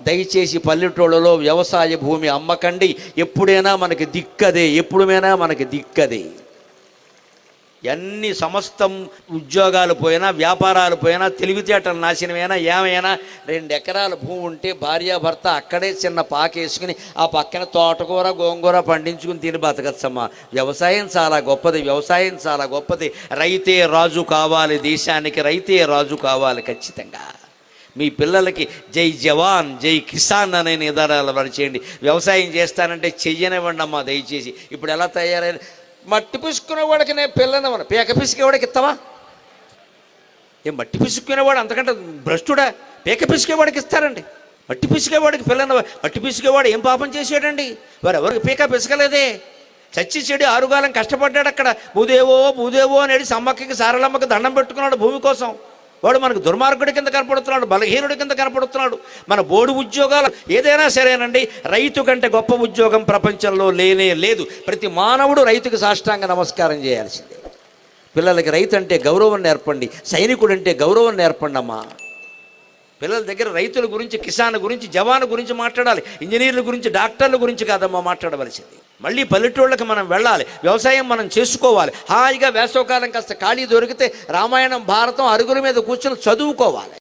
దయచేసి పల్లెటూళ్ళలో వ్యవసాయ భూమి అమ్మకండి. ఎప్పుడైనా మనకి దిక్కదే, ఎప్పుడైనా మనకి దిక్కదే. ఎన్ని సమస్తం ఉద్యోగాలు పోయినా, వ్యాపారాలు పోయినా, తెలివితేటలు నాశనమైనా, ఏమైనా 2 ఎకరాల భూమి ఉంటే భార్యాభర్త అక్కడే చిన్న పాకేసుకుని ఆ పక్కన తోటకూర గోంగూర పండించుకుని తిని బతకచ్చమ్మా. వ్యవసాయం చాలా గొప్పది, వ్యవసాయం చాలా గొప్పది. రైతే రాజు కావాలి, దేశానికి రైతే రాజు కావాలి ఖచ్చితంగా. మీ పిల్లలకి జై జవాన్ జై కిసాన్ అనే నిదానాలు పరిచేయండి. వ్యవసాయం చేస్తానంటే చెయ్యనివ్వండి అమ్మా దయచేసి. ఇప్పుడు ఎలా తయారైన మట్టి పిసుకునేవాడికి నేను పిల్లనవను, పీక పిసికేవాడికి ఇస్తావా? ఏం మట్టి పిసుకునేవాడు అంతకంటే భ్రష్టుడా? పీక పిసికేవాడికి ఇస్తారండి. మట్టి పిసికేవాడికి పిల్లన, మట్టి పిసికేవాడు ఏం పాపం చేసాడండి? వారు ఎవరికి పీక పిసకలేదే. చచ్చి చెడి ఆరుగాలం కష్టపడ్డాడు అక్కడ. భూదేవో భూదేవో అనేది సమ్మక్కకి సారలమ్మకి దండం పెట్టుకున్నాడు భూమి కోసం. వాడు మనకు దుర్మార్గుడి కింద కనపడుతున్నాడు, బలహీనుడి కింద కనపడుతున్నాడు. మన బోర్డు ఉద్యోగాలు ఏదైనా సరేనండి, రైతు కంటే గొప్ప ఉద్యోగం ప్రపంచంలో లేనే లేదు. ప్రతి మానవుడు రైతుకు సాష్టాంగ నమస్కారం చేయాల్సిందే. పిల్లలకి రైతు అంటే గౌరవం నేర్పండి, సైనికుడు అంటే గౌరవం నేర్పండి అమ్మా. పిల్లల దగ్గర రైతుల గురించి, కిసాన్ గురించి, జవాన్ గురించి మాట్లాడాలి. ఇంజనీర్ల గురించి, డాక్టర్ల గురించి కాదమ్మా మాట్లాడవలసింది. మళ్ళీ పల్లెటూళ్ళకి మనం వెళ్ళాలి, వ్యవసాయం మనం చేసుకోవాలి. హాయిగా వేసవకాలం కాస్త ఖాళీ దొరికితే రామాయణం భారతం అరుగుల మీద కూర్చొని చదువుకోవాలి.